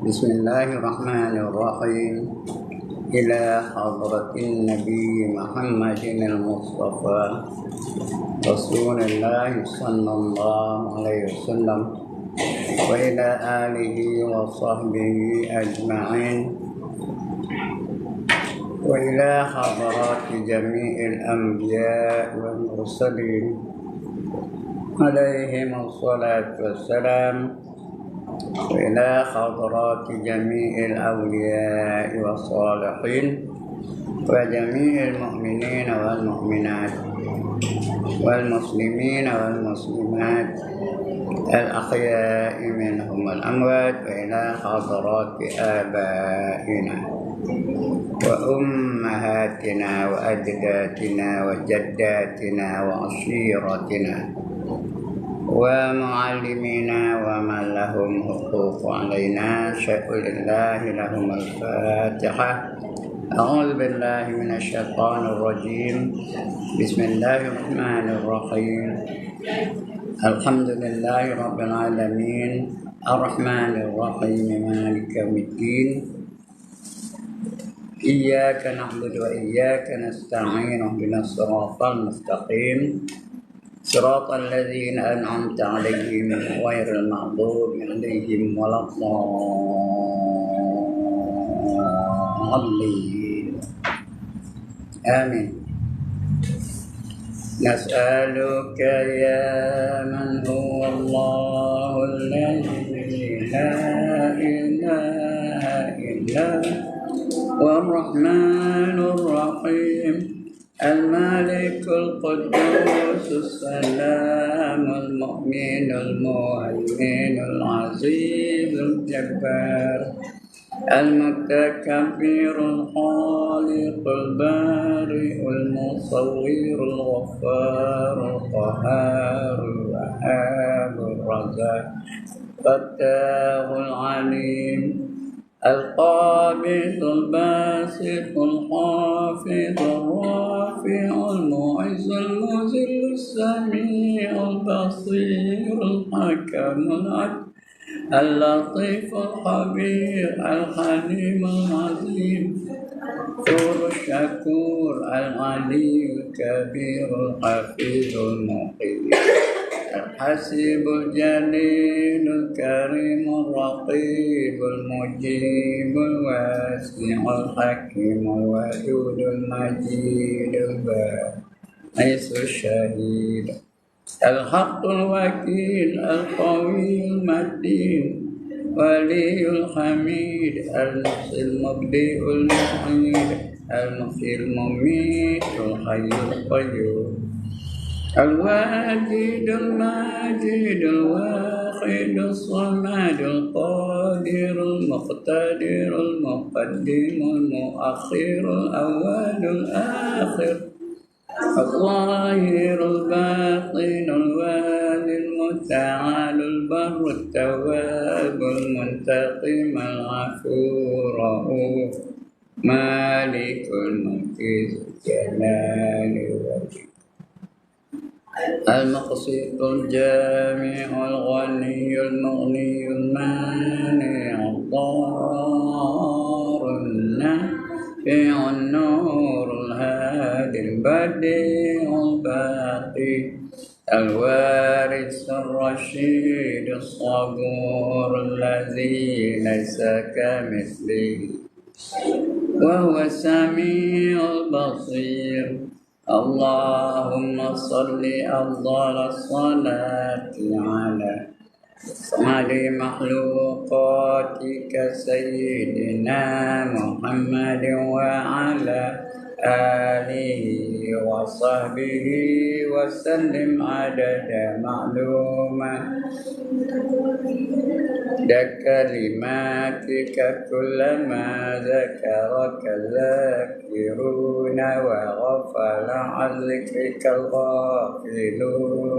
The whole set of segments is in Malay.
بسم الله الرحمن الرحيم. إلى حضرة النبي محمد المصطفى رسول الله صلى الله عليه وسلم وإلى آله وصحبه أجمعين وإلى حضرات جميع الأنبياء والمرسلين عليهم الصلاة والسلام وإلى حضرات جميع الأولياء والصالحين وجميع المؤمنين والمؤمنات والمسلمين والمسلمات الأحياء منهم والأموات وإلى حضرات آبائنا وأمهاتنا وأجدادنا وجداتنا وعشيرتنا ومعلمينا ومن لهم حقوق علينا شيء لله لهم الفاتحة. أعوذ بالله من الشيطان الرجيم. بسم الله الرحمن الرحيم. الحمد لله رب العالمين الرحمن الرحيم مالك يوم الدين إياك نعبد وإياك نستعين اهدنا الصراط المستقيم صراط الذين أنعمت عليهم غير المغضوب عليهم ولا الضالين آمين. نسألك يا من هو الله الذي لا إله إلا هو الرحمن الرحيم الملك القدوس السلام المؤمن المهيمن العزيز الجبار المتكبر الخالق البارئ المصور الغفار القهار الوهاب الرزاق الفتاح العليم القابض الباسط الخافض الرافع المعز المذل السميع البصير الحكم العدل اللطيف الخبير الحليم العظيم الغفور الشكور العلي الكبير الحفيظ المقيم الحسيب الجليل الكريم الرقيب المجيب الواسع الحكيم الودود المجيد الباعث الشهيد الحق الوكيل القوي المتين ولي الحميد المحصي المبدئ المعيد المحيي المميت الحي القيوم الواجد الماجد الواحد الصمد القادر المقتدر المقدم المؤخر الأول الآخر الظاهر الباطن الوالي المتعال البر التواب المنتقم العفو الرؤوف مالك الملك ذو الجلال والإكرام المقسط الجامع الغني المغني المانع الضار النافع النور الهادي البديع الباقي الوارث الرشيد الصبور الذي ليس كمثله وهو السميع البصير. اللهم صل أفضل الصلاة على مخلوقاتك سيدنا محمد وعلى آله وصحبه وسلم عدد معلومات كلماتك كلما ذكرك الذاكرون وغفل عن ذكرك الغافلون.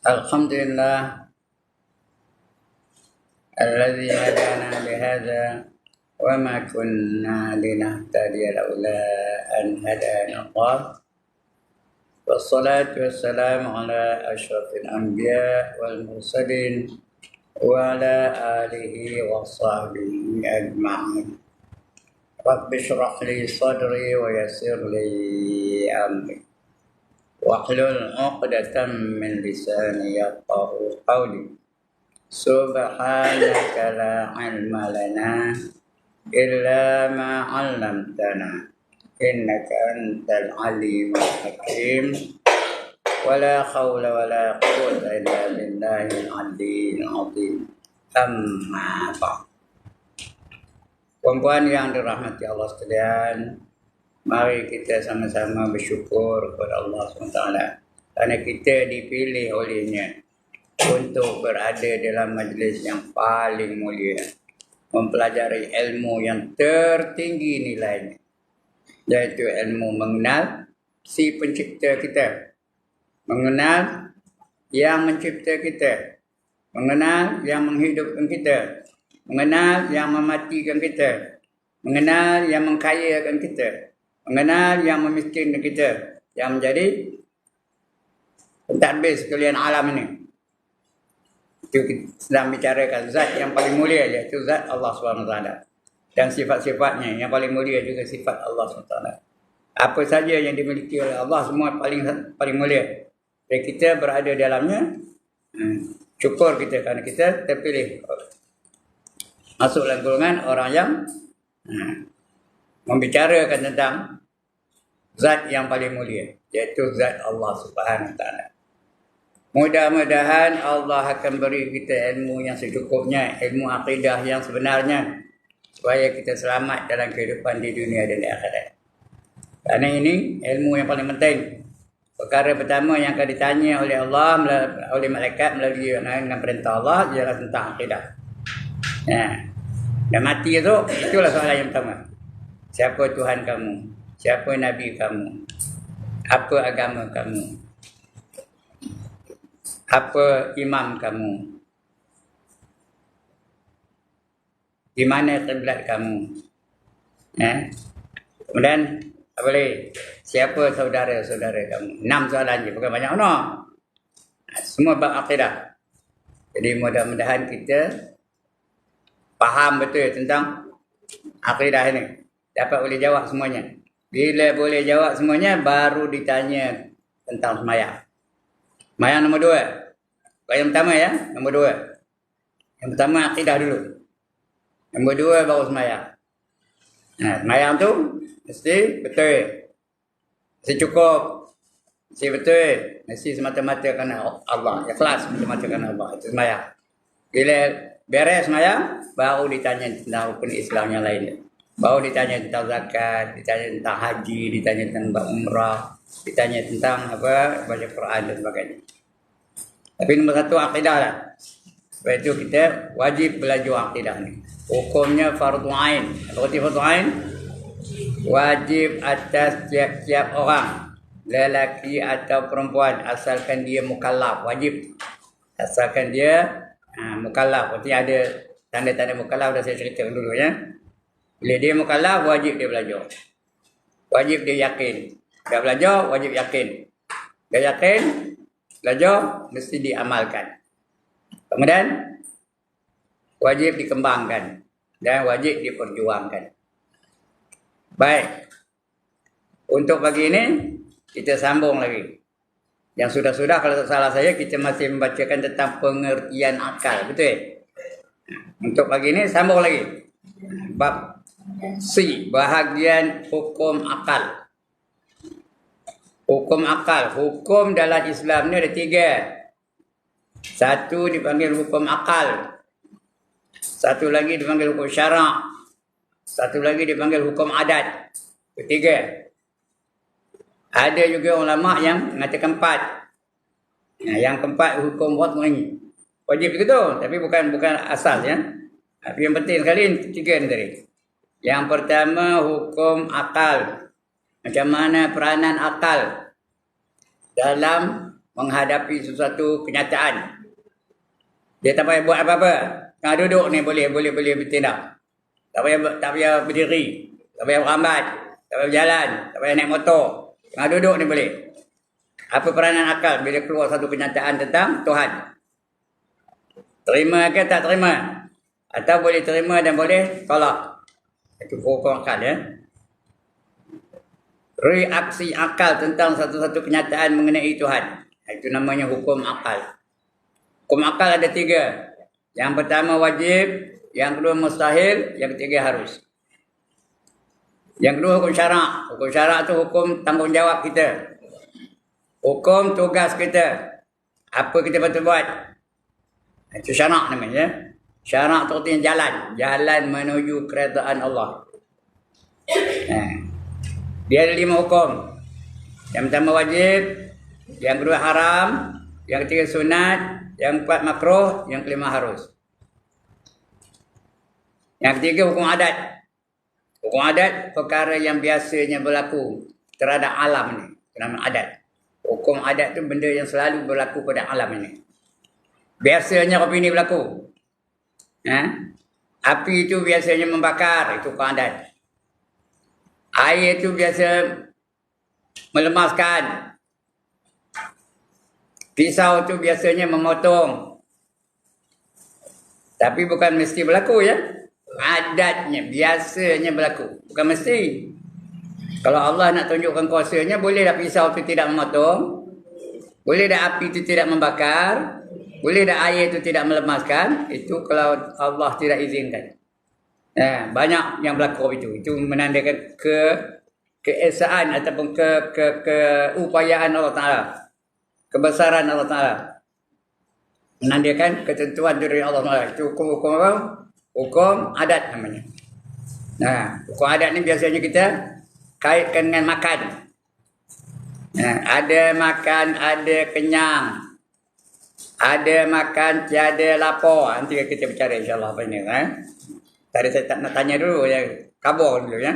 الحمد لله الذي هدانا لهذا وما كنا لنهتدي لولا أن هدانا الله والصلاة والسلام على أشرف الأنبياء والمرسلين وعلى آله وصحبه أجمعين. رب اشرح لي صدري ويسر لي أمري واحلل عقدة من لساني يفقه قولي. سبحانك لا علم لنا إلا ما علمتنا إنك أنت العليم الحكيم ولا حول ولا قوة إلا بالله العلي العظيم. أما بعد. Puan-puan yang dirahmati Allah sekalian, mari kita sama-sama bersyukur kepada Allah SWT kerana kita dipilih olehnya untuk berada dalam majlis yang paling mulia, mempelajari ilmu yang tertinggi nilainya, iaitu ilmu mengenal si pencipta kita, mengenal yang mencipta kita, mengenal yang menghidupkan kita, mengenal yang mematikan kita, mengenal yang mengkayakan kita, mengenal yang memiskinkan kita, yang menjadi pentadbir sekalian alam ini. Itu kita sedang bicarakan zat yang paling mulia, iaitu zat Allah SWT. Dan sifat-sifatnya yang paling mulia juga sifat Allah SWT. Apa saja yang dimiliki oleh Allah semua paling mulia. Dan kita berada dalamnya, syukur kita kerana kita terpilih masuk dalam golongan orang yang membicarakan tentang zat yang paling mulia, iaitu zat Allah SWT. Mudah-mudahan Allah akan beri kita ilmu yang secukupnya, ilmu akidah yang sebenarnya, supaya kita selamat dalam kehidupan di dunia dan di akhirat. Kerana ini ilmu yang paling penting. Perkara pertama yang akan ditanya oleh Allah, oleh malaikat melalui dengan perintah Allah, ialah tentang akidah. Dan mati itu, itulah soalan yang pertama. Siapa Tuhan kamu? Siapa Nabi kamu? Apa agama kamu? Apa imam kamu? Di mana kiblat kamu? Kemudian apa lagi? Siapa saudara-saudara kamu? 6 soalan je, bukan banyak no. Semua bab akidah. Jadi mudah-mudahan kita faham betul tentang akidah ini. Dapat boleh jawab semuanya. Bila boleh jawab semuanya, baru ditanya tentang sembahyang. Sembahyang nombor 2. Yang pertama ya, nombor 2. Yang pertama akidah dulu. Nombor 2 baru sembahyang. Sembahyang tu mesti betul. Mesti cukup. Mesti betul. Mesti semata-mata kerana Allah. Ikhlas semata-mata kerana Allah. Itu sembahyang. Bila beres sembahyang, baru ditanya tentang rukun Islam yang lain. Baru ditanya tentang zakat, ditanya tentang haji, ditanya tentang umrah, ditanya tentang apa, baca Quran dan sebagainya. Tapi nombor 1 akidah lah. Sebab itu kita wajib belajar akidah ni. Hukumnya fardu ain. Apa arti fardu ain? Wajib atas tiap-tiap orang, lelaki atau perempuan, asalkan dia mukallaf. Wajib. Asalkan dia mukallaf. Artinya ada tanda-tanda mukallaf, dah saya ceritakan dulu ya. Bila dia mukallaf, wajib dia belajar. Wajib dia yakin. Dah belajar, wajib yakin. Dah yakin, belajar, mesti diamalkan. Kemudian, wajib dikembangkan. Dan wajib diperjuangkan. Baik. Untuk pagi ini, kita sambung lagi. Yang sudah-sudah, kalau tak salah saya, kita masih membacakan tentang pengertian akal. Betul? Untuk pagi ini, sambung lagi. Bab C, bahagian hukum akal. Hukum akal. Hukum dalam Islam ni ada 3. Satu dipanggil hukum akal. Satu lagi dipanggil hukum syarak. Satu lagi dipanggil hukum adat. Ketiga. Ada juga ulama yang mengatakan 4. Yang keempat hukum wad'i. Wajib begitu, tapi bukan asal ya. Tapi yang penting sekali 3 ni tadi. Yang pertama hukum akal. Macam mana peranan akal dalam menghadapi sesuatu kenyataan. Dia tak payah buat apa-apa. Tengah duduk ni boleh bertindak. Tak payah berdiri. Tak payah berambat. Tak payah berjalan. Tak payah naik motor. Tengah duduk ni boleh. Apa peranan akal bila keluar satu kenyataan tentang Tuhan? Terima ke tak terima? Atau boleh terima dan boleh tolak? Itu hukum akal ya. Reaksi akal tentang satu-satu kenyataan mengenai Tuhan. Itu namanya hukum akal. Hukum akal ada 3. Yang pertama wajib, yang kedua mustahil, yang ketiga harus. Yang kedua hukum syarak. Hukum syarak itu hukum tanggungjawab kita. Hukum tugas kita. Apa kita patut buat. Itu syarak namanya. Syarak itu artinya jalan. Jalan menuju kerajaan Allah. Dia ada 5 hukum. Yang pertama wajib, yang kedua haram, yang ketiga sunat, yang keempat makruh, yang kelima harus. Yang ketiga hukum adat. Hukum adat perkara yang biasanya berlaku terhadap alam ni. Nama adat. Hukum adat tu benda yang selalu berlaku pada alam ini. Biasanya kopi ni berlaku. Api itu biasanya membakar, itu hukum adat. Air itu biasa melemaskan. Pisau itu biasanya memotong. Tapi bukan mesti berlaku ya. Adatnya, biasanya berlaku. Bukan mesti. Kalau Allah nak tunjukkan kuasanya, boleh tak pisau itu tidak memotong? Boleh tak api itu tidak membakar? Boleh tak air itu tidak melemaskan? Itu kalau Allah tidak izinkan. Banyak yang berlaku itu. Itu menandakan keesaan ataupun keupayaan Allah Ta'ala. Kebesaran Allah Ta'ala. Menandakan ketentuan dari Allah Ta'ala. Itu hukum-hukum apa? Hukum adat namanya. Hukum adat ni biasanya kita kaitkan dengan makan. Ada makan, ada kenyang. Ada makan, tiada lapar. Nanti kita bicara insyaAllah apa ini. Tadi saya tak nak tanya dulu. Kabur dulu ya.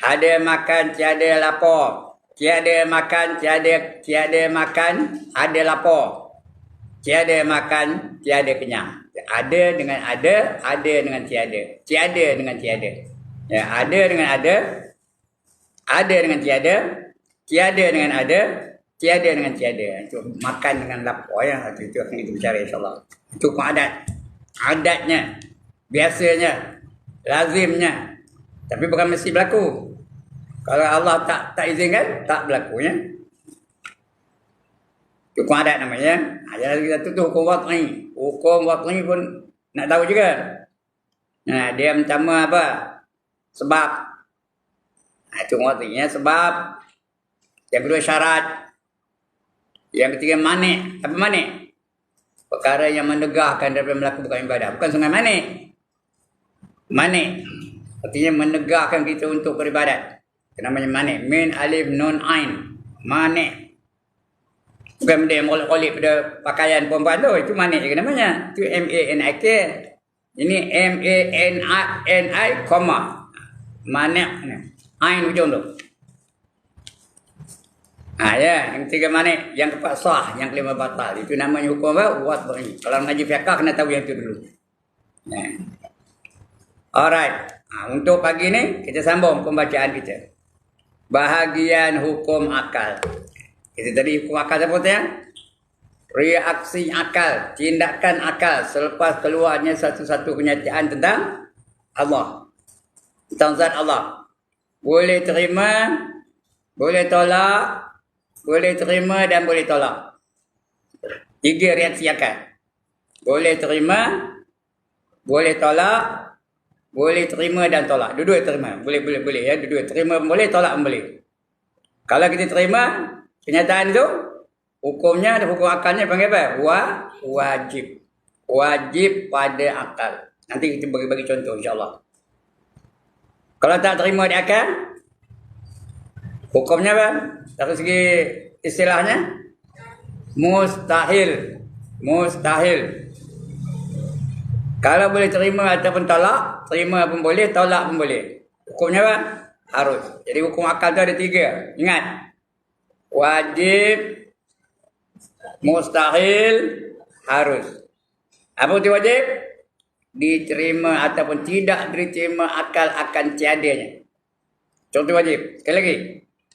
Ada makan, tiada lapar. Tiada makan, tiada makan, ada lapar. Tiada makan, tiada kenyang. Ada dengan ada dengan tiada. Tiada dengan tiada. Ada dengan ada dengan tiada. Tiada dengan ada, tiada dengan tiada. Itu makan dengan lapar ya. Itu akan kita bicara insyaAllah. Itu hukum adat. Adatnya, biasanya, lazimnya. Tapi bukan mesti berlaku. Kalau Allah tak izinkan, tak berlaku ya. Hukum adat namanya. Jadi kita tu hukum wat'i. Hukum wat'i pun nak tahu juga. Dia pertama apa? Sebab. Itu wat'inya sebab. Yang kedua syarat. Yang ketiga manik. Apa manik? Perkara yang menegahkan daripada melakukan ibadah. Bukan sungai manik. Manik. Artinya menegahkan kita untuk beribadat. Itu namanya manik. Min alif nun ain. Manik. Bukan benda yang molek-molek pada pakaian perempuan tu. Itu manik je namanya. Itu M-A-N-I-K. Ini M-A-N-I, koma. Manik. Ain ujung tu. Yang ketiga manik. Yang keempat sah. Yang kelima batal. Itu namanya hukum apa? Wat'i. Kalau ngaji fiqah kena tahu yang itu dulu. Alright. Untuk pagi ni kita sambung pembacaan kita. Bahagian hukum akal. Itu tadi hukum akal apa tu ya? Reaksi akal, tindakan akal selepas keluarnya satu-satu kenyataan tentang Allah. Tentang zat Allah. Boleh terima, boleh tolak, boleh terima dan boleh tolak. 3 reaksi akal. Boleh terima, boleh tolak, boleh terima dan tolak. Dua-dua terima. Boleh ya. Dua-dua terima pun boleh, tolak pun boleh. Kalau kita terima kenyataan itu, hukumnya ada hukum akalnya panggil apa? Wajib. Wajib pada akal. Nanti kita bagi contoh insyaAllah. Kalau tak terima di akal, hukumnya apa? Dari segi istilahnya, mustahil. Mustahil. Kalau boleh terima ataupun tolak, terima pun boleh, tolak pun boleh. Hukumnya apa? Harus. Jadi hukum akal itu ada 3. Ingat. Wajib, mustahil, harus. Apa itu wajib? Diterima ataupun tidak diterima akal akan tiadanya. Contoh wajib. Sekali lagi.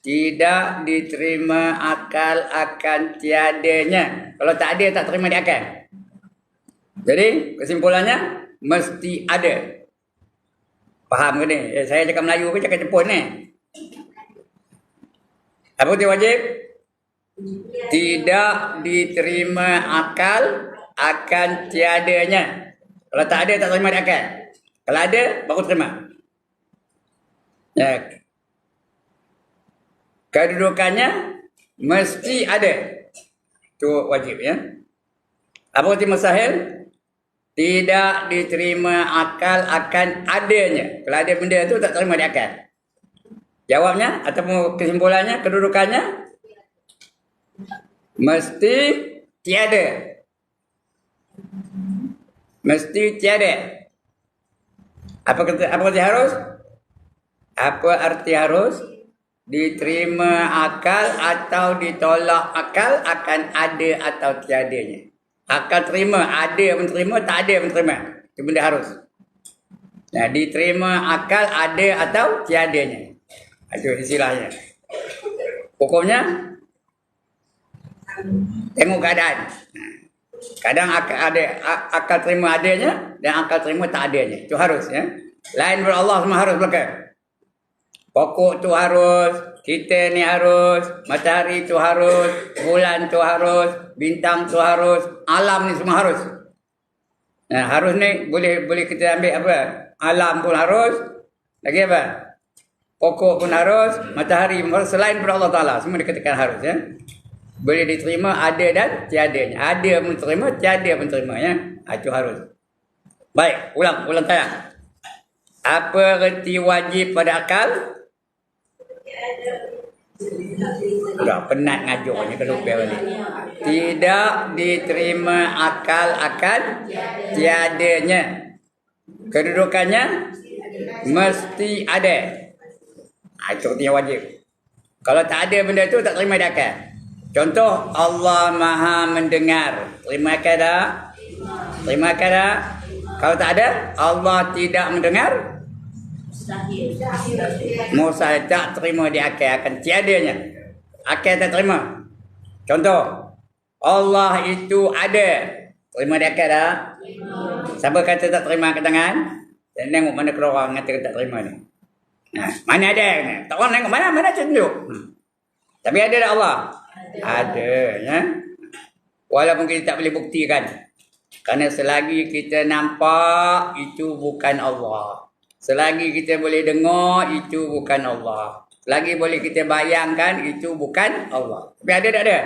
tidak diterima akal akan tiadanya. Kalau tak ada, tak terima di akal. Jadi kesimpulannya mesti ada. Faham ke ni? Saya cakap Melayu ke cakap Jepun ni? Apa itu wajib? Tidak diterima akal akan tiadanya. Kalau tak ada, tak terima di akal. Kalau ada, baru terima. Ya. Kedudukannya mesti ada. Itu wajib ya. Apa itu mustahil? Tidak diterima akal akan adanya. Kalau ada benda itu tak terima di akal. Jawabnya ataupun kesimpulannya, kedudukannya mesti tiada. Mesti tiada. Apa arti harus? Apa arti harus? Diterima akal atau ditolak akal akan ada atau tiadanya. Akal terima, ada pun terima, tak ada pun terima. Itu benda harus. Nah, diterima akal ada atau tiadanya. Itu istilahnya. Hukumnya tengok keadaan. Kadang akal terima adanya dan akal terima tak adanya. Itu harus ya. Lain ber Allah semua harus belakang. Pokok tu harus, kita ni harus, matahari tu harus, bulan tu harus, bintang tu harus, alam ni semua harus. Nah, harus ni boleh kita ambil apa? Alam pun harus. Lagi apa? Pokok pun harus, matahari pun harus, selain pada Allah Ta'ala. Semua dikatakan harus ya. Boleh diterima ada dan tiadanya. Ada pun terima, tiada pun terima ya. Itu harus. Baik, ulang saya. Apa erti wajib pada akal? Dah penat ngajarnya kalau lupa balik. Tidak diterima akal akan tiadanya. Kedudukannya mesti ada. Itu artinya wajib. Kalau tak ada benda itu tak terima di akal. Contoh Allah Maha mendengar. Terima akal tak? Terima akal tak? Kalau tak ada Allah tidak mendengar. Mustahil tak terima di akal akan tiadanya. Akal tak terima. Contoh Allah itu ada. Terima di akal tak? Siapa kata tak terima ke tangan? Dan tengok mana keluar orang kata tak terima ni. Nah, mana ada? Tak orang tengok mana tunjuk. Tapi ada tak Allah? Ada ya. Walaupun kita tak boleh buktikan. Kerana selagi kita nampak itu bukan Allah. Selagi kita boleh dengar, itu bukan Allah. Selagi boleh kita bayangkan, itu bukan Allah. Tapi ada tak ada?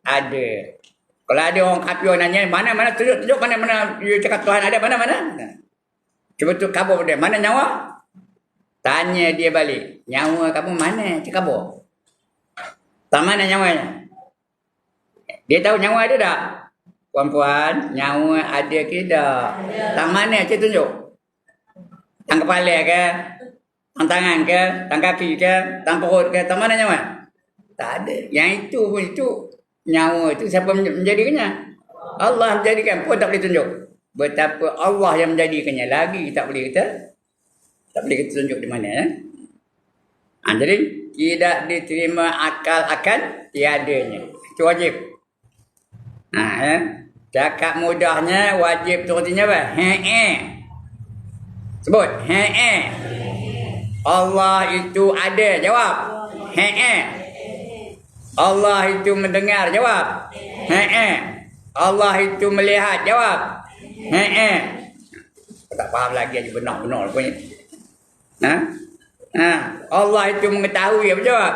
Ada. Kalau ada orang kafir nanya, mana-mana tunjuk mana-mana you cakap Tuhan ada, mana-mana? Cuba tu kabur dia. Mana nyawa? Tanya dia balik. Nyawa kamu mana? Cakap kabur. Tak mana nyawanya? Dia tahu nyawa ada tak? Puan-puan, nyawa ada ke tak? Tak mana? Cik tunjuk. Tang kepala ke, tang tangan ke, tang kaki ke, tang perut ke, tang mana nyawa? Tak ada. Yang itu pun itu nyawa itu siapa menjadikannya? Allah menjadikan pun tak boleh tunjuk. Betapa Allah yang menjadikannya lagi tak boleh kita tunjuk di mana ya. Jadi tidak diterima akal akan tiadanya. Itu wajib. Ya. Cakap mudahnya wajib tu artinya apa? Sebut. Allah itu ada. Jawab. Allah itu mendengar. Jawab. Allah itu melihat. Jawab. Tak faham lagi aja benar-benar punya. Allah itu mengetahui. Apa jawab?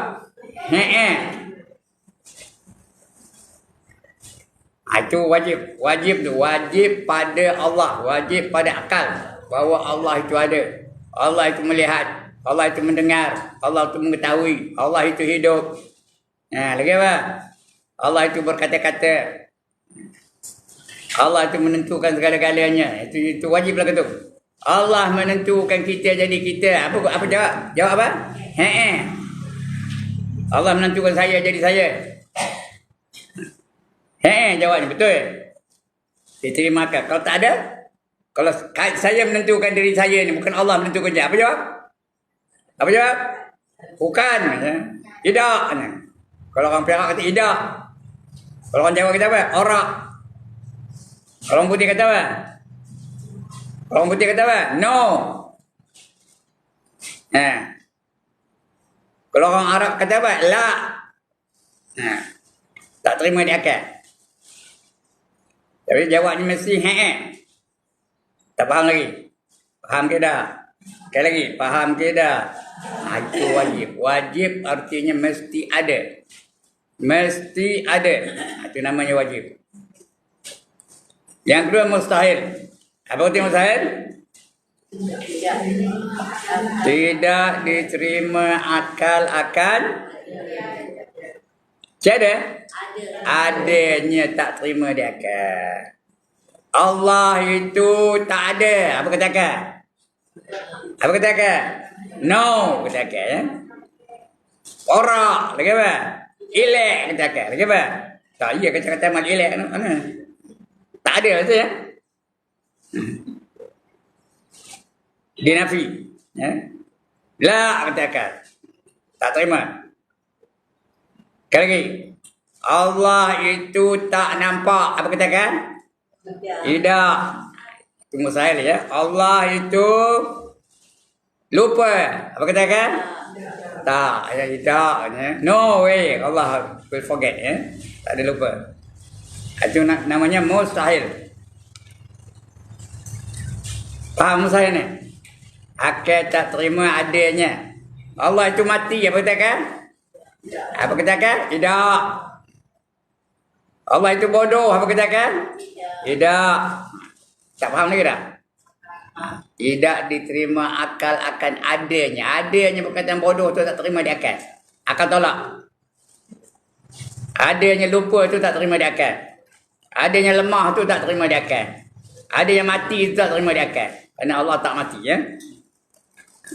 Itu wajib. Wajib tu. Wajib pada Allah. Wajib pada akal. Bahawa Allah itu ada. Allah itu melihat. Allah itu mendengar. Allah itu mengetahui. Allah itu hidup. Lagi apa? Allah itu berkata-kata. Allah itu menentukan segala-galanya. Itu wajib lah tu. Allah menentukan kita jadi kita. Apa jawab? Jawab apa? Allah menentukan saya jadi saya. Jawabnya betul. Diterima akal. Kalau tak ada, kalau saya menentukan diri saya ni, bukan Allah menentukan dia. Apa jawab? Apa jawab? Bukan. Ya. Tidak. Ya. Kalau orang Perak kata tidak. Kalau orang Jawa kata apa? Orak. Kalau orang Putih kata apa? Kalau orang Putih kata apa? No. Kalau orang Arab kata apa? La. Tak terima di akal. Tapi jawabnya mesti tak faham lagi. Faham ke dah? Sekali lagi, faham ke dah? Itu wajib. Wajib artinya mesti ada. Mesti ada. Itu namanya wajib. Yang kedua mustahil. Apa arti mustahil? Tidak diterima akal akan tiada. Adanya tak terima di akal. Allah itu tak ada. Apa katakan? Apa katakan? No katakan. Ya? Orak lagi apa? Ilek katakan. Lagi apa? Tak iya kata-kata mal ilek mana? Tak ada betul ya? Dia nafi. Ya? La katakan. Tak terima. Sekali lagi. Allah itu tak nampak. Apa katakan? Tidak. Itu mustahil ya. Allah itu lupa. Apa katakan? Tak. Ya, tidak. Ya. No way. Allah will forget. Ya. Tak ada lupa. Itu namanya mustahil. Faham mustahil ni? Akal tak terima adanya. Allah itu mati. Apa katakan? Apa katakan? Tidak. Allah itu bodoh. Apa katakan? Tidak. Tak faham lagi dah? Tidak diterima akal akan adanya. Adanya berkaitan bodoh tu tak terima di akal. Akal tolak. Adanya lupa tu tak terima di akal. Adanya lemah tu tak terima di akal. Adanya mati tu tak terima di akal. Kerana Allah tak mati ya.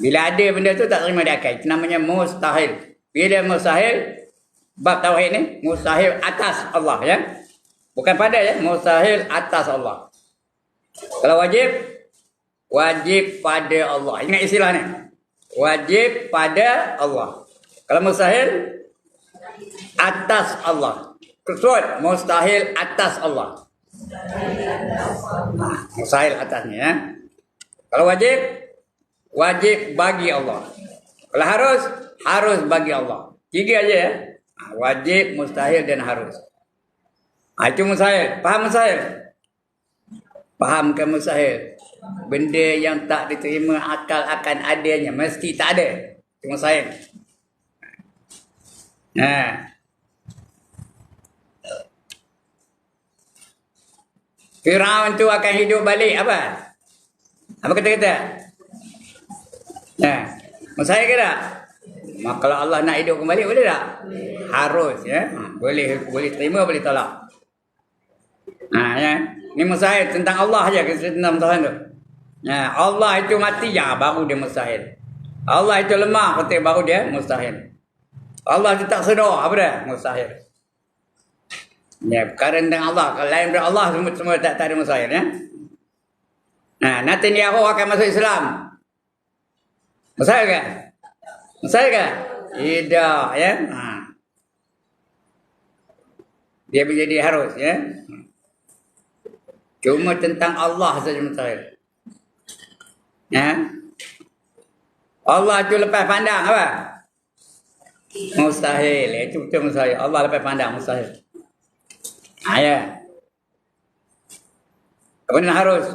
Bila ada benda tu tak terima di akal. Itu namanya mustahil. Bila mustahil, bab tauhid ni mustahil atas Allah ya. Bukan pada ya, mustahil atas Allah. Kalau wajib, wajib pada Allah. Ingat istilah ni. Wajib pada Allah. Kalau mustahil atas Allah. Kesuat mustahil atas Allah. Mustahil atasnya ya. Kalau wajib, wajib bagi Allah. Kalau harus, harus bagi Allah. Tiga aja ya. Wajib, mustahil dan harus. Itu mustahil. Faham mustahil? Faham ke mustahil? Benda yang tak diterima akal akan adanya. Mesti tak ada. Itu mustahil. Firaun tu akan hidup balik. Apa? Apa kata-kata? Mustahil ke tak? Maka kalau Allah nak hidup kembali boleh tak? Harus ya. Boleh terima, boleh tolak. Ya. Ini mustahil tentang Allah aja tentang Tuhan tu. Allah itu mati ya baru dia mustahil. Allah itu lemah ketika baru dia mustahil. Allah itu tak sedar apa dah? Mustahil. Ya, perkara tentang Allah. Kalau lain daripada Allah semua tak ada mustahil ya. Netanyahu akan masuk Islam. Mustahil ke? Mustahil ke? Tidak ya. Dia menjadi harus ya. Cuma tentang Allah saja mustahil. Allah itu lepas pandang apa? Mustahil. Itu betul mustahil. Allah lepas pandang mustahil. Ya. Apa yang harus?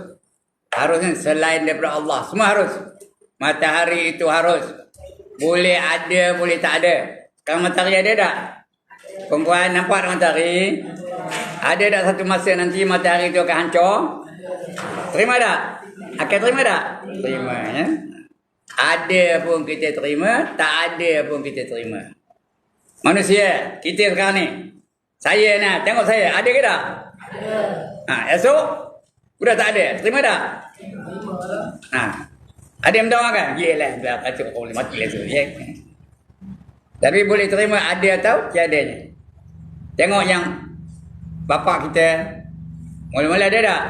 Harusnya selain daripada Allah. Semua harus. Matahari itu harus. Boleh ada, boleh tak ada. Sekarang matahari ada tak? Perempuan nampak matahari? Ada tak satu masa nanti matahari itu akan hancur? Terima tak? Akan terima tak? Terima ya. Ada pun kita terima, tak ada pun kita terima. Manusia, kita sekarang ni. Saya nak tengok saya, ada ke tak? Ada. Esok sudah tak ada. Terima tak? Ada yang tahu kan? Yelah, biar kacau kau boleh mati lah tu. Ya. Tapi boleh terima ada atau tiadanya. Tengok yang bapak kita mula-mula ada tak?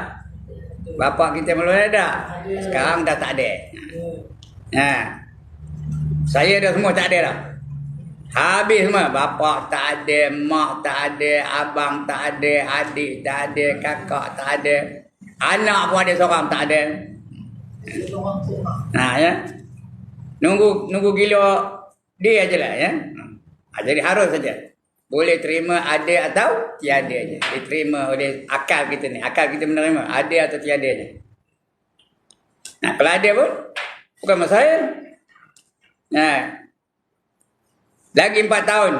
Bapak kita mula-mula ada tak? Sekarang dah tak ada. Saya dah semua tak ada dah. Habis semua. Bapa tak ada, mak tak ada, abang tak ada, adik tak ada, kakak tak ada. Anak pun ada seorang tak ada. Nah ya. Nunggu gila dia aja lah ya. Jadi harus saja. Boleh terima ada atau tiada aja. Diterima oleh akal kita ni. Akal kita menerima ada atau tiada aja. Nah, kalau ada pun bukan masalah. Nah. Lagi 4 tahun.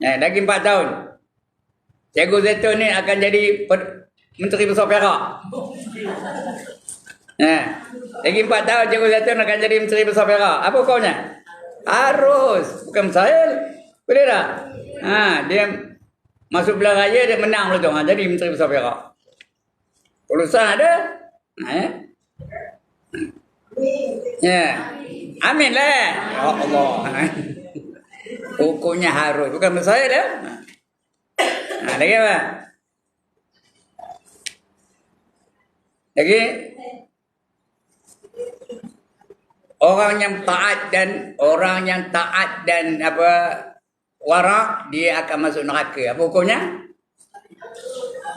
Nah, lagi 4 tahun. Cikgu Zaitun ni akan jadi Menteri Besar Perak. Nah, lagi 4 tahun Cikgu Zaitun akan jadi Menteri Besar Perak. Apa hukumnya? Harus. Bukan mustahil. Boleh tak? Dia masuk pilihan raya, dia menang lah tu. Jadi Menteri Besar Perak. Urusan ada. Ya. Amin lah. Ya Allah. Hukumnya harus. Bukan mustahil ya. Lagi apa? Lagi? Orang yang taat dan warak, dia akan masuk neraka. Apa hukumnya?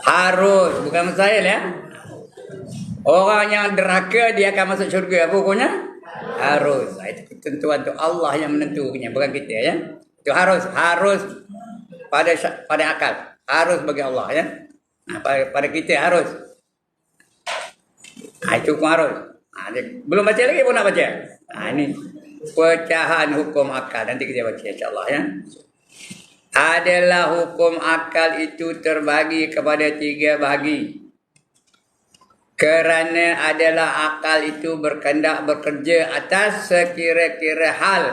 Harus, bukan mustahil ya. Orang yang derhaka, dia akan masuk syurga. Apa hukumnya? Harus. Itu ketentuan tu Allah yang menentukannya, bukan kita ya. Itu harus pada akal. Harus bagi Allah ya. Pada kita harus. Itu hukum harus. Belum baca lagi pun nak baca. Ini pecahan hukum akal. Nanti kita baca insyaAllah ya. Adalah hukum akal itu terbagi kepada 3 bahagi. Kerana adalah akal itu bekerja atas sekira-kira hal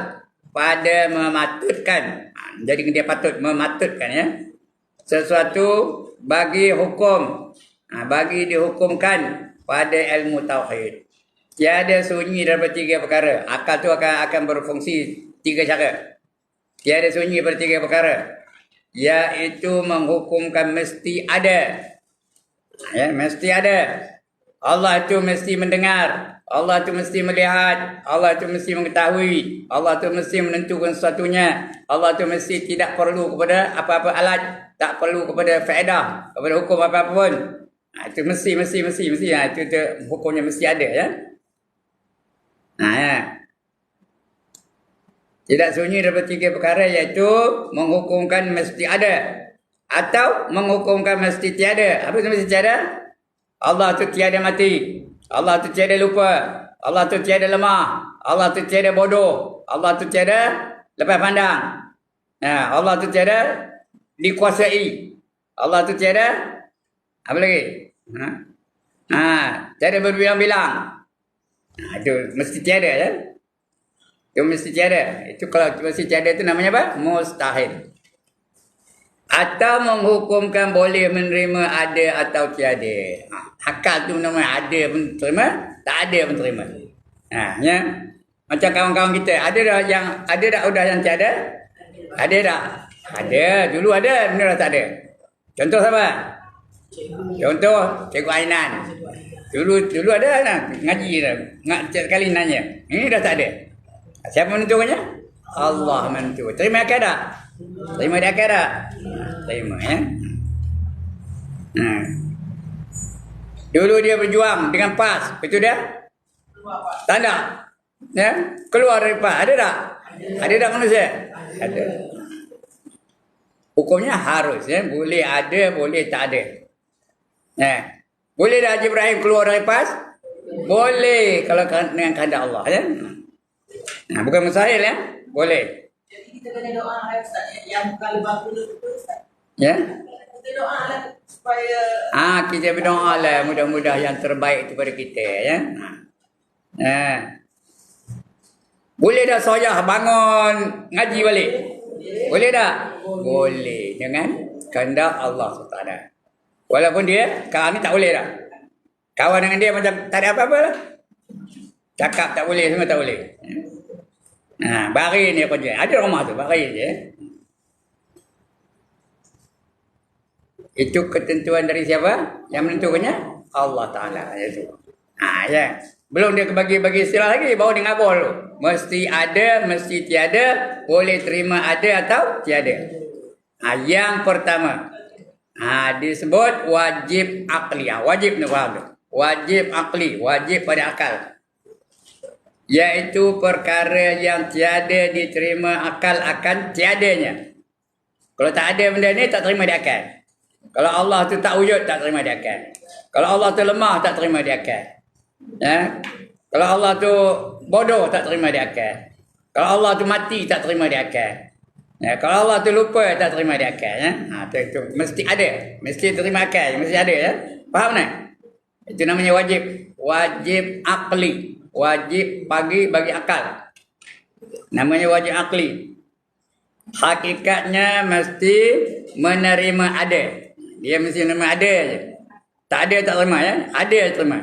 pada mematutkan. Jadi dia patut mematutkan ya. Sesuatu bagi hukum. Bagi dihukumkan pada ilmu tauhid. Tiada sunyi daripada 3 perkara. Akal tu akan berfungsi 3 cara. Tiada sunyi daripada 3 perkara. Iaitu menghukumkan mesti ada. Ya, mesti ada. Allah itu mesti mendengar. Allah itu mesti melihat. Allah itu mesti mengetahui. Allah itu mesti menentukan sesuatunya. Allah itu mesti tidak perlu kepada apa-apa alat. Tak perlu kepada faedah. Kepada hukum apa-apa pun. Itu mesti. Itu hukumnya mesti ada ya. Ya. Tidak sunyi daripada 3 perkara, iaitu menghukumkan mesti ada atau menghukumkan mesti tiada. Apa itu mesti tiada? Allah itu tiada mati. Allah itu tiada lupa. Allah itu tiada lemah. Allah itu tiada bodoh. Allah itu tiada lepas pandang. Allah itu tiada dikuasai. Allah itu tiada apa lagi? Tiada berbilang-bilang. Itu mesti tiada ya. Itu mesti tiada. Itu kalau mesti tiada itu namanya apa? Mustahil. Atau menghukumkan boleh menerima ada atau tiada. Akal tu namanya ada pun terima, tak ada pun terima. Ya. Macam kawan-kawan kita, ada dah udah yang tiada? Ada tak? Ada. Dulu ada, benda dah tak ada. Contoh siapa? Contoh Cikgu Ainan. Dulu ada lah, ngaji dah. Sekali nanya. Ini dah tak ada. Siapa menentukannya? Allah menentukan. Terima akal tak? Terima dia akal tak? Terima ya. Dulu dia berjuang dengan PAS. Itu dia? Tanda. Ya? Keluar dari PAS. Ada tak? Ada tak manusia? Ada. Hukumnya harus ya. Boleh ada, boleh tak ada. Boleh dah Haji Ibrahim keluar dari PAS? Boleh kalau dengan kehendak Allah ya. Bukan mustahil ya. Boleh. Jadi kita kena doa Ustaz yang bukan lebah kulit itu Ustaz. Ya. Kita doa lah supaya kita berdoa lah mudah-mudahan yang terbaik itu pada kita ya. Boleh dah soyah bangun ngaji balik? Boleh tak? Boleh dengan kehendak Allah SWT. Walaupun dia kawan ni tak boleh dah. Kawan dengan dia macam tak ada apa-apa lah. Cakap tak boleh, semua tak boleh. Baris ni kerja. Ada rumah tu, baris je. Itu ketentuan dari siapa? Yang menentukannya? Allah Ta'ala. Ya. Belum dia bagi istilah lagi, baru dia ngabul tu. Mesti ada, mesti tiada, boleh terima ada atau tiada. Yang pertama, disebut wajib akli. Wajib ni faham tu. Wajib akli, wajib pada akal. Iaitu perkara yang tiada diterima akal akan tiadanya. Kalau tak ada benda ni, tak terima di akal. Kalau Allah tu tak wujud, tak terima di akal. Kalau Allah tu lemah, tak terima di akal. Ya? Kalau Allah tu bodoh, tak terima di akal. Kalau Allah tu mati, tak terima di akal. Ya? Kalau Allah tu lupa, tak terima di akal. Ya? Itu mesti ada. Mesti terima akal. Mesti ada. Ya? Faham tak? Itu namanya wajib. Wajib akli. Wajib bagi akal. Namanya wajib akli. Hakikatnya mesti menerima ada. Dia mesti menerima ada je. Tak ada tak terima ya. Ada terima.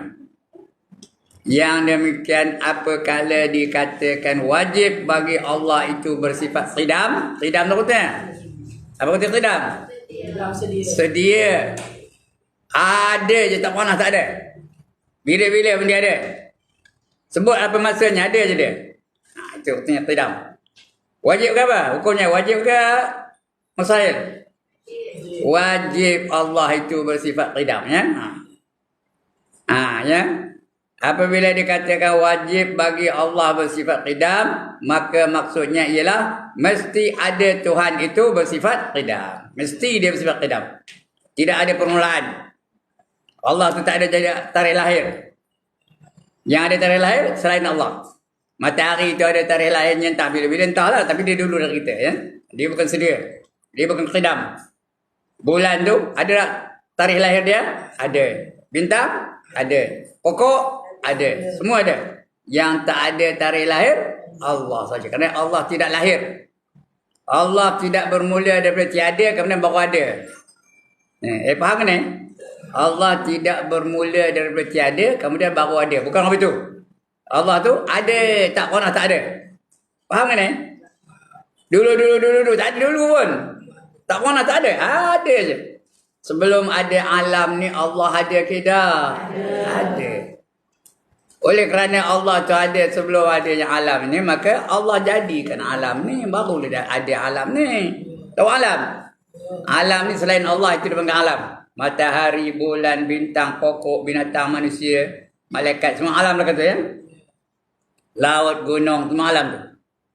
Yang demikian apabila dikatakan wajib bagi Allah itu bersifat qidam. Qidam tu kata. Apa kata qidam? Sedia. Ada je, tak pernah tak ada. Bila-bila benda ada. Sebut apa masanya, ada je dia. Itu katanya qidam. Wajib ke apa? Hukumnya wajib ke mustahil? Wajib Allah itu bersifat qidam ya. Ya. Apabila dikatakan wajib bagi Allah bersifat qidam, maka maksudnya ialah mesti ada Tuhan itu bersifat qidam. Mesti dia bersifat qidam. Tidak ada permulaan. Allah itu tak ada tarikh lahir. Yang ada tarikh lahir selain Allah. Matahari itu ada tarikh lahirnya entah bila-bila entahlah, tapi dia dulu dari kita ya. Dia bukan sedia. Dia bukan qidam. Bulan tu ada tak tarikh lahir dia? Ada. Bintang? Ada. Pokok? Ada. Semua ada. Yang tak ada tarikh lahir Allah saja. Kerana Allah tidak lahir. Allah tidak bermula daripada tiada kemudian baru ada. Faham ni? Allah tidak bermula daripada tiada kemudian baru ada. Bukan apa itu. Allah tu ada, tak pernah tak ada. Faham ni? Dulu tak ada dulu pun. Tak pernah tak ada. Ada je. Sebelum ada alam ni Allah ada ke dah? Ada. Oleh kerana Allah tu ada sebelum adanya alam ni, maka Allah jadikan alam ni, baru ada alam ni. Tahu alam? Alam ni selain Allah itu dipanggil alam. Matahari, bulan, bintang, pokok, binatang, manusia, malaikat, semua alam lah kata ya. Laut, gunung, semua alam tu.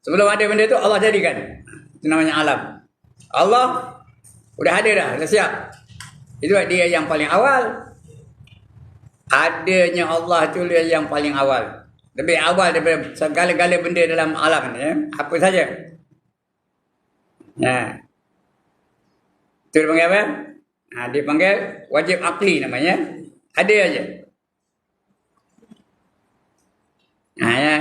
Sebelum ada benda tu Allah jadikan. Itu namanya alam. Allah udah ada dah siap. Itu dia yang paling awal. Adanya Allah itu yang paling awal. Lebih awal daripada segala-gala benda dalam alam ni ya. Apa saja. Ya. Itu dipanggil apa? Dia panggil wajib akli namanya. Ada aja. Ya.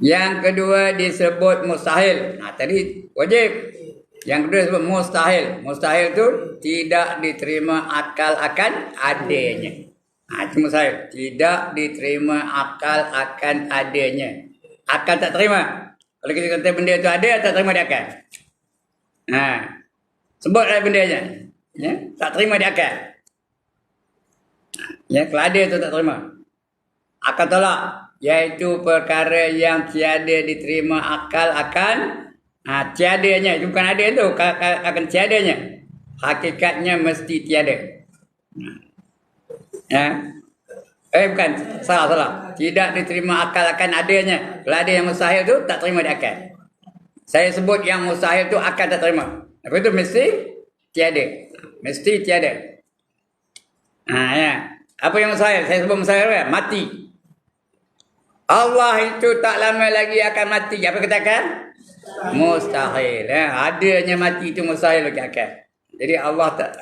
Yang kedua disebut mustahil. Tadi wajib. Yang kedua disebut mustahil. Mustahil itu tidak diterima akal akan adanya. Itu mustahil. Tidak diterima akal akan adanya. Akal tak terima. Kalau kita kata benda itu ada, tak terima di akal. Sebutlah bendanya. Ya, tak terima di akal. Ya, kalau ada itu tak terima. Akal tolak. Iaitu perkara yang tiada diterima akal akan tiadanya. Itu bukan ada itu. Akan tiadanya. Hakikatnya mesti tiada. Ya. Bukan. Salah. Tidak diterima akal akan adanya. Kalau ada yang mustahil itu tak terima di akal. Saya sebut yang mustahil itu akal tak terima. Apa itu mesti tiada. Mesti tiada. Ya. Apa yang mustahil? Saya sebut mustahil apa? Mati. Allah itu tak lama lagi akan mati. Apa katakan? Mustahil. Adanya mati itu mustahil bagi akal. Jadi Allah tak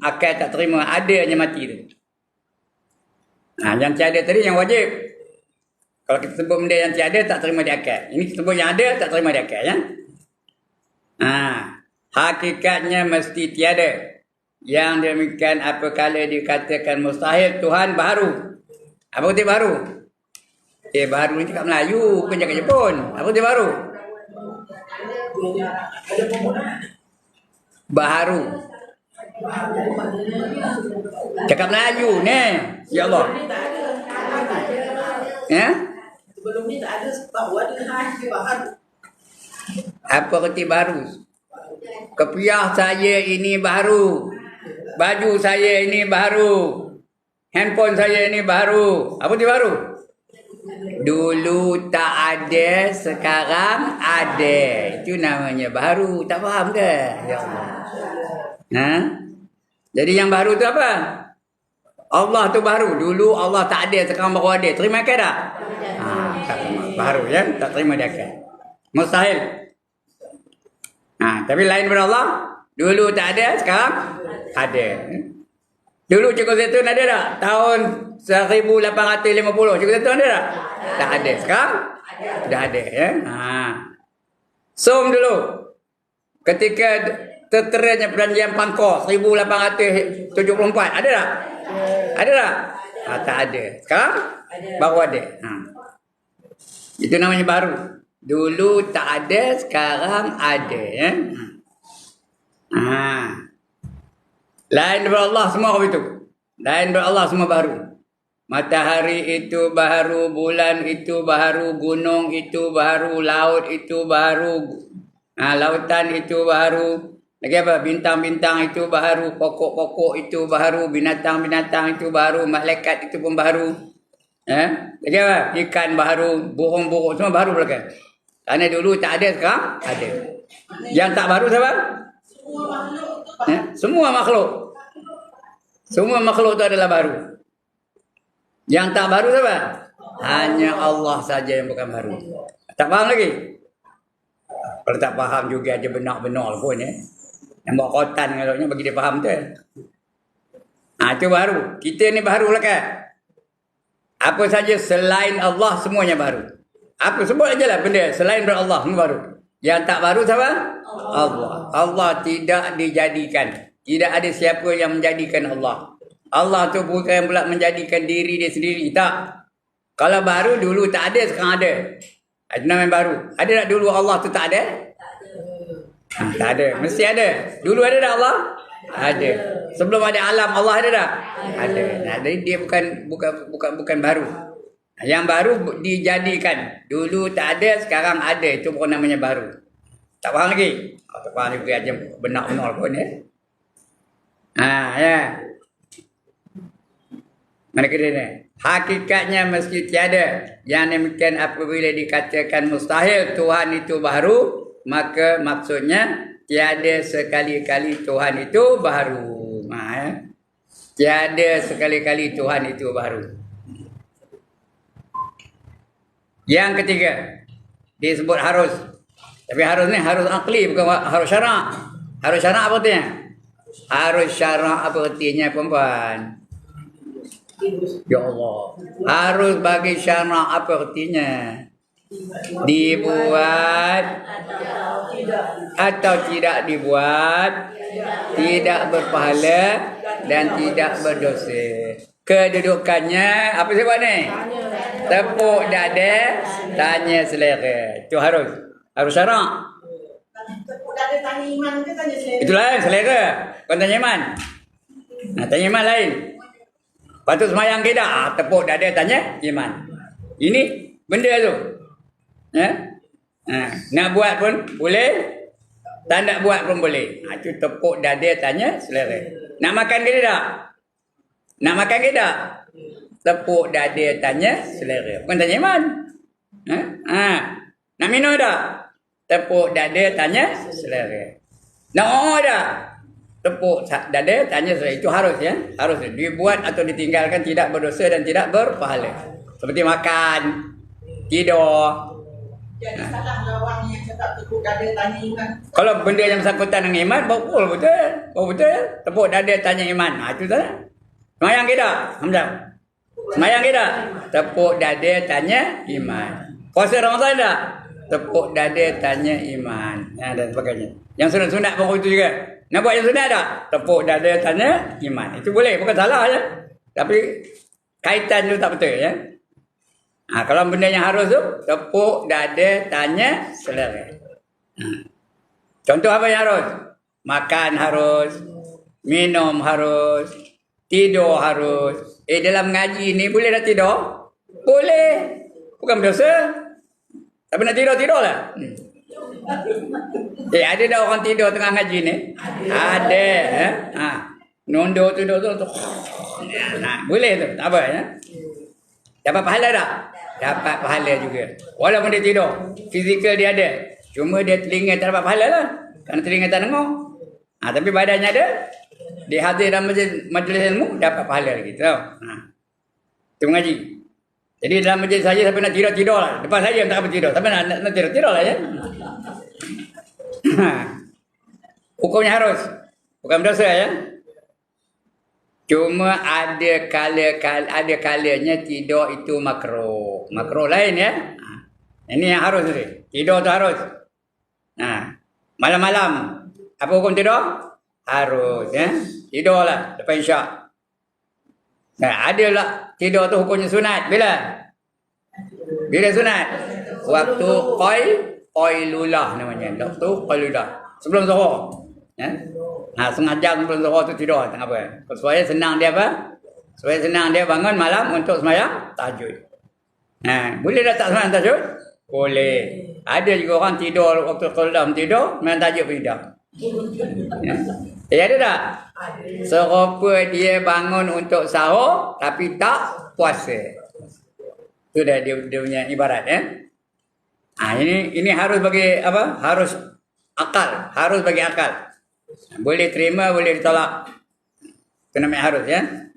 akal tak terima adanya mati itu. Yang tiada tadi yang wajib. Kalau kita sebut benda yang tiada tak terima di akal. Ini kita sebut yang ada tak terima di akal ya. Hakikatnya mesti tiada. Yang demikian apabila dikatakan mustahil, Tuhan baharu. Apa kata baharu? Baharu ni cakap Melayu, bukan cakap Jepun. Apa kata baharu? Baharu. Cakap Melayu ni. Ya Allah. Ya? Sebelum ni tak ada baru ada haji baru. Apa reti baru? Kepiah saya ini baru. Baju saya ini baru. Handphone saya ini baru. Apa tu baru? Dulu tak ada, sekarang ada. Itu namanya baru. Tak faham ke? Ya Allah. Ha? Jadi yang baru tu apa? Allah tu baru. Dulu Allah tak ada, sekarang baru ada. Terima ke tak? Ha, tak terima. Baru ya, tak terima dia kan. Mustahil. Ha, tapi lain daripada Allah. Dulu tak ada, sekarang ada. Dulu Cikgu Zaitun ada tak? Tahun 1850 Cikgu Zaitun ada tak? Tak ada. Sekarang dah ada ya. Ha. Som dulu. Ketika terteranya perjanjian Pangkor 1874 ada tak? Ada tak? Ha, tak ada. Sekarang baru ada. Ha. Itu namanya baru. Dulu tak ada, sekarang ada ya. Ha. Lain daripada Allah semua begitu. Lain daripada Allah semua baru. Matahari itu baru, bulan itu baru, gunung itu baru, laut itu baru, lautan itu baru. Lagi apa? Bintang-bintang itu baru, pokok-pokok itu baru, binatang-binatang itu baru, malaikat itu pun baru. Lagi apa? Ikan baru, burung-burung semua baru belakang. Kerana dulu tak ada, sekarang ada. Yang tak baru siapa? Semua makhluk. Semua makhluk itu adalah baru. Yang tak baru siapa? Hanya Allah saja yang bukan baru. Tak faham lagi? Kalau tak faham juga aja benar-benar pun ya. Yang buat kotan kalaunya bagi dia faham tu. Itu baru. Kita ni baru lah kan. Apa saja selain Allah semuanya baru. Apa sebut aja lah benda selain daripada Allah semua baru. Yang tak baru siapa? Allah. Allah tidak dijadikan. Tidak ada siapa yang menjadikan Allah. Allah tu bukan pula menjadikan diri dia sendiri. Tak. Kalau baru dulu tak ada, sekarang ada. Itu namanya baru. Ada tak dulu Allah tu tak ada? Tak ada. Mesti ada. Dulu ada tak Allah? Ada. Sebelum ada alam Allah ada tak? Ada. Nah, jadi dia bukan baru. Yang baru dijadikan. Dulu tak ada, sekarang ada. Itu bukan namanya baru. Tak faham lagi? Tak faham lagi aja benar-benar pun ya. Ya. Mana kira ni? Hakikatnya meski tiada. Yang demikian apabila dikatakan mustahil Tuhan itu baru, maka maksudnya tiada sekali-kali Tuhan itu baru. Ya. Tiada sekali-kali Tuhan itu baru. Yang ketiga, disebut harus. Tapi harus ni harus akli, bukan harus syarak. Harus syarak apa artinya? Harus syarak apa artinya perempuan? Ya Allah. Harus bagi syarak apa artinya? Dibuat atau tidak dibuat, tidak berpahala dan tidak berdosa. Kedudukannya apa sebab ni? Tepuk dada, tanya selera. Itu harus syarak. Tepuk dada tanya iman ke tanya selera? Itu lain selera. Kau tanya iman. Tanya iman lain. Patut semayang ke tak? Tepuk dada tanya iman. Ini benda tu. Nak buat pun boleh, tak nak buat pun boleh. Itu tepuk dada tanya selera. Nak makan ke tak? Nak makan ke tak? Tepuk dada tanya selera. Bukan tanya iman. Nak minum tak? Tepuk dada tanya selera. Nak tak? Tepuk dada tanya selera. Itu harus ya. Harus dibuat atau ditinggalkan tidak berdosa dan tidak berpahala. Seperti makan, tidur. Jadi salah lawan yang cakap tepuk dada tanya iman. Kalau benda yang bersangkutan dengan iman, betul. Betul. Tepuk dada tanya iman. Itu salah. Semayang ke tak? Hamzah. Semayang ke tak? Tepuk dada tanya iman. Puasa Ramadan tak? Tepuk dada tanya iman. Dan sebagainya. Yang sunat-sunat pun itu juga. Nak buat yang sunat tak? Tepuk dada tanya iman. Itu boleh. Bukan salah ya. Tapi kaitan tu tak betul ya. Kalau benda yang harus tu, tepuk dada tanya selera. Contoh apa yang harus? Makan harus. minum harus, tidur harus. Dalam ngaji ni boleh dah tidur? Boleh. Bukan berdosa. Tapi nak tidur lah. Ada dah orang tidur tengah ngaji ni? Ada. Nunduk tidur tu. Boleh tu. Tak apa ya. Dapat pahala tak? Dapat pahala juga. Walaupun dia tidur. Fizikal dia ada. Cuma dia telinga tak dapat pahala lah. Kerana telinga tak dengar. Tapi badannya ada. Dia hadir dalam majlis ilmu. Dapat pahala lagi. Tahu? Itu mengaji. Jadi dalam majlis saya sampai nak tidur lah. Depan saya tak apa tidur. Tapi nak tidur lah ya. Hukumnya harus. Bukan berdosa ya. Cuma ada kalanya tidur itu makruh. Makruh lain ya. Ini yang harus ni. Tidur tu harus. Malam-malam apa hukum tidur? Harus ya. Tidurlah lepas isyak. Adalah tidur tu hukumnya sunat. Bila sunat? Waktu qailulah namanya. Waktu qailulah. Sebelum zuhur. Ya. Setengah jam sebelum zuhur tu tidur. Tak apa. Supaya senang dia apa? Supaya senang dia bangun malam untuk sembahyang tahajud. Boleh dah tak sembahyang tahajud? Boleh. Ada juga orang tidur waktu qailulah tidur, sembahyang tahajud pun tidak. Ada tak? Serupa dia bangun untuk sahur tapi tak puasa. Itu dah dia punya ibarat ya. Ini harus bagi apa? Harus akal, harus bagi akal. Boleh terima, boleh ditolak. Itu namanya harus ya.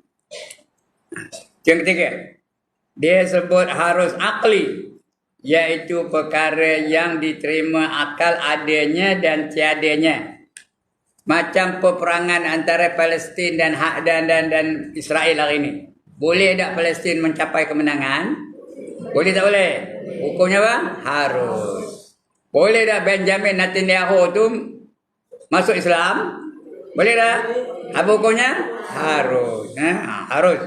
Yang ketiga, dia sebut harus akli, iaitu perkara yang diterima akal adanya dan tiadanya. Macam peperangan antara Palestin dan dan Israel hari ini. Boleh tak Palestin mencapai kemenangan? Boleh tak boleh? Hukumnya apa? Harus. Boleh tak Benjamin Netanyahu tu masuk Islam? Boleh tak? Apa hukumnya? Harus. Harus.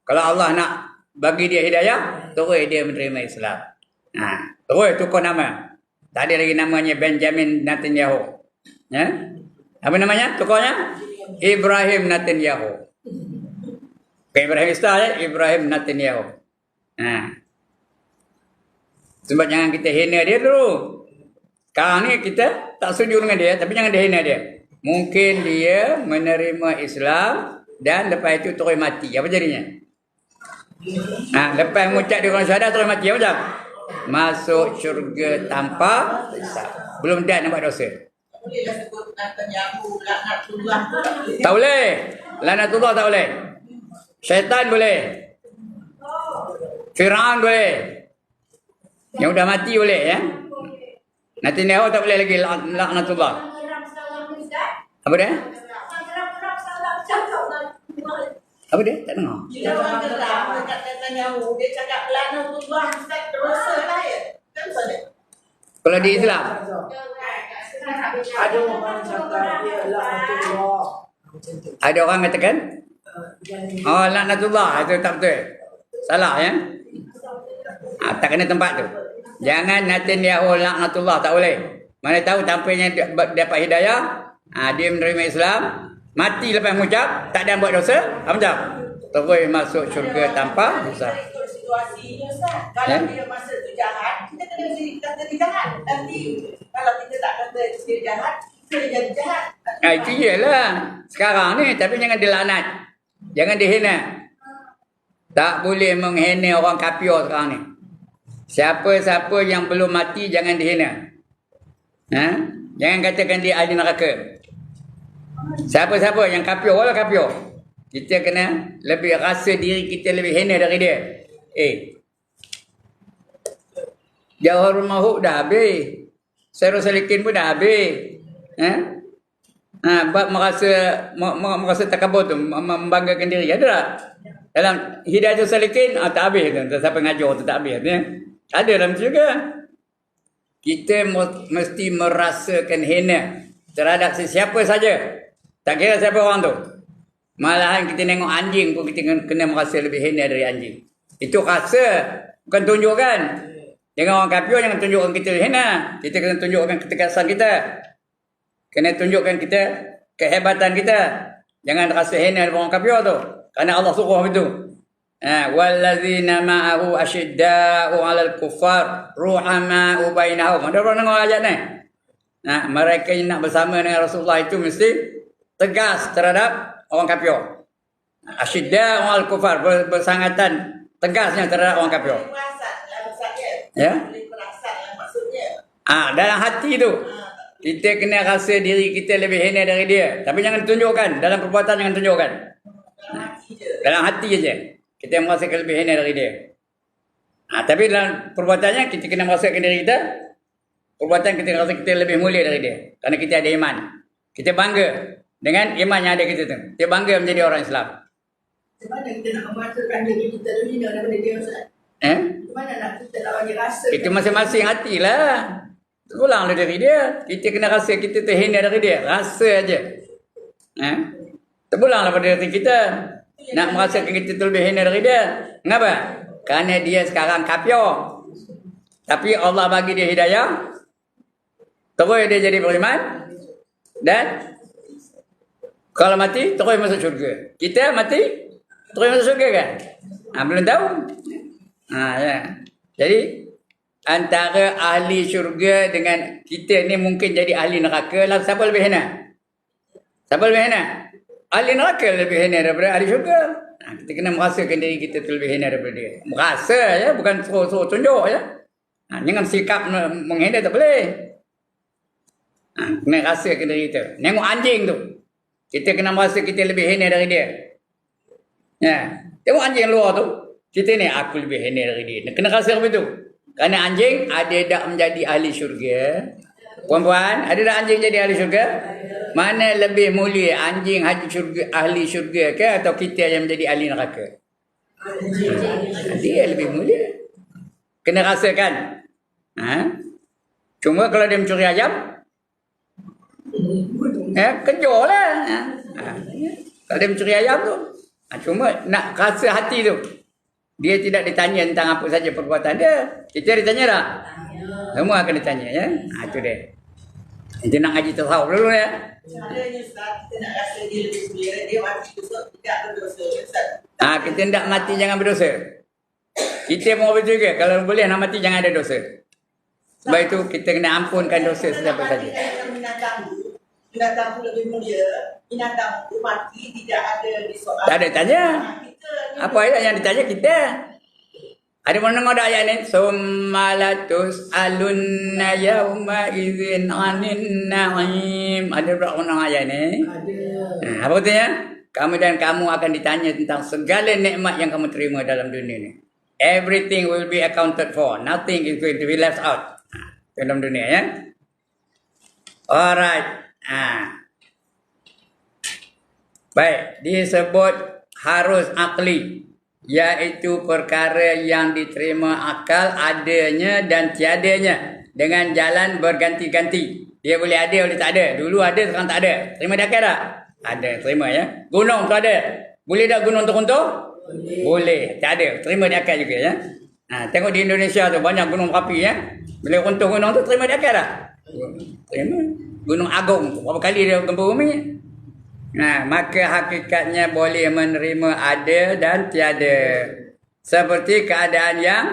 Kalau Allah nak bagi dia hidayah, terus dia menerima Islam. Terus tukar nama. Tak ada lagi namanya Benjamin Netanyahu. Ya? Apa namanya? Tukarnya? Ibrahim Netanyahu. Ibrahim Islam ya? Ibrahim Netanyahu. Sebab jangan kita hina dia dulu. Sekarang ni kita tak setuju dengan dia, tapi jangan dihina dia. Mungkin dia menerima Islam dan lepas itu terus mati. Apa jadinya? Lepas mengucap di orang syahadat terus mati. Apa macam? Masuk syurga tanpa hisab. Belum dah nampak dosa. Bolehlah sebut Netanyahu, laknatullah. Tak boleh. Laknatullah tak boleh. Syaitan boleh. Fir'aun boleh. Yang dah mati boleh ya. Netanyahu tak boleh lagi laknatullah. Apa dia? Apa dia? Tak dengar. Bila orang geram dekat Netanyahu, dia cakap laknatullah, Ustaz, dosa lah ya. Kan Ustaz? Kalau di Islam. Ada orang cakap dia laknatullah. Ada orang katakan? Oh, laknatullah. Itu tak betul. Salah ya. Tak kena tempat tu. Jangan Netanyahu laknatullah. Tak boleh. Mana tahu tampilnya dapat hidayah. Dia menerima Islam. Mati lepas mengucap. Tak ada buat dosa. Apa macam? Terus masuk syurga tanpa dosa. Ikut situasinya Ustaz. Kalau dia masa tu jahat, kita kena kata dia jahat. Nanti kalau kita tak kata dia jahat, kita jadi jahat. Itu iyalah. Sekarang ni. Tapi jangan dilaknat. Jangan dihina. Tak boleh menghina orang kafir sekarang ni. Siapa-siapa yang belum mati jangan dihina. Jangan katakan dia ahli neraka. Siapa-siapa yang kafir, walau kafir, kita kena lebih rasa diri kita lebih hina dari dia. Jawharul Mahub dah habis. Syarul Salikin pun dah habis. Bab merasa takabur tu, membanggakan diri. Ada tak? Dalam Hidayatul Salikin, tak habis tu. Siapa ngajar tu tak habis. Ada dalam tu juga. Kita mesti merasakan hina terhadap sesiapa saja. Tak kira siapa orang tu. Malahan kita tengok anjing pun kita kena merasa lebih hina dari anjing. Itu rasa, bukan tunjukkan. Jangan orang kafir jangan tunjukkan kita hina. Kita kena tunjukkan ketegasan kita. Kena tunjukkan kita kehebatan kita. Jangan rasa hina dengan orang kafir tu. Kerana Allah suruh begitu. Wallazina ma'ahu asyidda'u 'alal kuffar ruhama'u bainahum. Ada orang dengar ayat ni? Mereka yang nak bersama dengan Rasulullah itu mesti tegas terhadap orang kafir. Asyidda'u 'alal kuffar, bersangatan tegasnya terhadap orang kafir. Ya? Dalam hati tu kita kena rasa diri kita lebih hina dari dia. Tapi jangan tunjukkan. Dalam perbuatan jangan tunjukkan. Dalam hati je kita merasakan lebih hina dari dia. Tapi dalam perbuatannya kita kena merasakan diri kita. Perbuatan kita rasa kita lebih mulia dari dia. Kerana kita ada iman. Kita bangga dengan iman yang ada kita tu. Kita bangga menjadi orang Islam. Macam mana kita nak memasukkan diri kita tu hina daripada dia, Ustaz? Macam mana nak kita nak bagi rasa? Itu masing-masing hatilah. Terulanglah dari dia. Kita kena rasa kita terhina dari dia. Rasa aja. Terpulanglah pada diri kita. Nak merasakan kita tu lebih hina dari dia. Kenapa? Kerana dia sekarang kafir. Tapi Allah bagi dia hidayah. Terus dia jadi beriman. Dan kalau mati, terus masuk syurga. Kita mati, terus masuk syurga kan? Belum tahu. Ya. Jadi antara ahli syurga dengan kita ni mungkin jadi ahli neraka. Siapa lebih hina? Siapa lebih hina? Ahli neraka lebih hina daripada ahli syurga. Kita kena merasakan diri kita tu lebih hina daripada dia. Merasa ya, bukan suruh tunjuk ya. Jangan sikap menghina tak boleh. Kena rasakan diri kita. Tengok anjing tu. Kita kena merasa kita lebih hina dari dia. Ya. Tengok anjing luar tu. Kita ni aku lebih hina dari dia. Kena rasa begitu. Kerana anjing ada tak menjadi ahli syurga? Puan-puan, ada tak anjing jadi ahli syurga? Mana lebih mulia, anjing ahli syurga ke atau kita yang menjadi ahli neraka? Dia lebih mulia. Kena rasakan. Cuma kalau dia mencuri ayam, kejar lah. Kalau dia mencuri ayam tu, cuma nak rasa hati tu. Dia tidak ditanya tentang apa saja perbuatan dia. Kita ditanya tak? Semua akan ditanya ya. Itu dia. Kita nak ngaji tasawuf dulu ya. Caranya Ustaz, kita nak rasa dia lebih mulia, dia mati besok tidak berdosa, Ustaz. Kita hendak mati jangan berdosa. Kita mau juga kalau boleh nak mati jangan ada dosa. Sebab itu kita kena ampunkan dosa sesiapa saja. Binatang tu lebih mulia, binatang tu mati tidak ada disoal. Tak ada tanya. Apa ayat yang ditanya kita? Ada mana dengar ayat ni? Summalatus alunna yauma idzin 'anin na'im. Ada berapa orang ayat ni? Ada. Apa katanya? Kamu dan kamu akan ditanya tentang segala nikmat yang kamu terima dalam dunia ni. Everything will be accounted for. Nothing is going to be left out. Dalam dunia ya. Alright. Baik, disebut harus akli, iaitu perkara yang diterima akal adanya dan tiadanya dengan jalan berganti-ganti. Dia boleh ada, boleh tak ada. Dulu ada, sekarang tak ada. Terima dia akal tak? Ada, terima ya. Gunung tu ada. Boleh tak gunung teruntuh? Boleh. Tak ada. Terima dia akal juga ya. Tengok di Indonesia tu banyak gunung berapi ya. Bila runtuh gunung tu terima dia akal tak? Terima. Gunung Agung berapa kali dia gempa bumi. Maka hakikatnya boleh menerima ada dan tiada. Seperti keadaan yang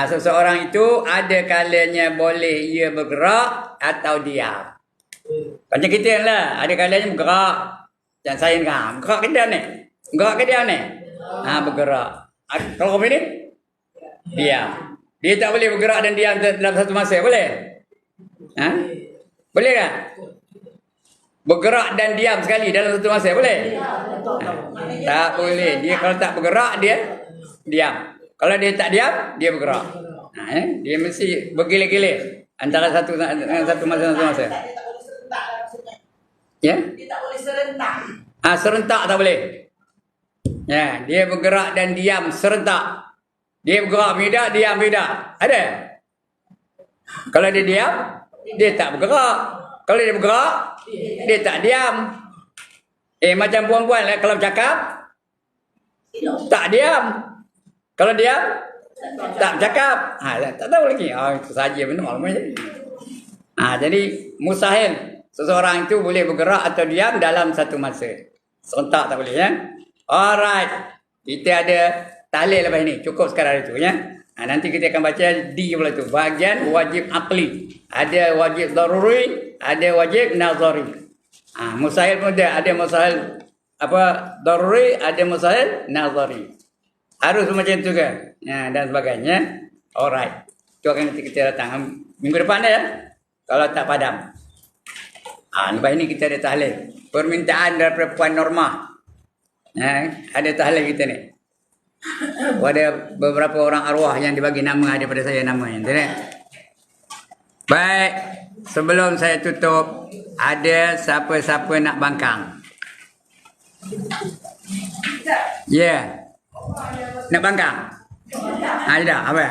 seseorang itu ada kalanya boleh ia bergerak atau diam. Macam kita lah, ada kalanya bergerak. Dan saya kan, bergerak ke diam ni? Bergerak ke diam ni? Bergerak. Kalau kau ni? Diam. Dia tak boleh bergerak dan diam dalam satu masa, boleh? Boleh tak? Bergerak dan diam sekali dalam satu masa, boleh? Tak boleh. Dia kalau tak bergerak, dia diam. Kalau dia tak diam, dia bergerak. Dia mesti bergilir-gilir antara satu dengan satu masa. Dia tak boleh serentak lah maksudnya. Ya? Dia tak boleh serentak. Serentak tak boleh. Ya, dia bergerak dan diam serentak. Dia bergerak beda, diam beda. Ada? Kalau dia diam, dia tak bergerak. Kalau dia bergerak, dia tak diam. Macam puan-puan lah, kalau cakap, tak diam. Kalau diam, tak cakap. Tak tahu lagi. Itu saja benar. Jadi, mustahil seseorang itu boleh bergerak atau diam dalam satu masa. Serentak tak boleh ya. Alright. Kita ada tahlil lepas ni. Cukup sekarang itu ya. Nanti kita akan baca D pula tu. Bahagian wajib akli. Ada wajib daruri, ada wajib nazari. Mustahil pun ada mustahil apa daruri, ada mustahil nazari. Harus macam tu ke? Dan sebagainya. Alright. Itu akan kita datang minggu depan ya. Kalau tak padam. Lepas ni kita ada tahlil. Permintaan daripada Puan Norma. Ada tahlil kita ni. Ada beberapa orang arwah yang dibagi nama daripada saya namanya. Baik. Sebelum saya tutup, ada siapa-siapa nak bangkang? Ya. Yeah. Nak bangkang? Ada apa?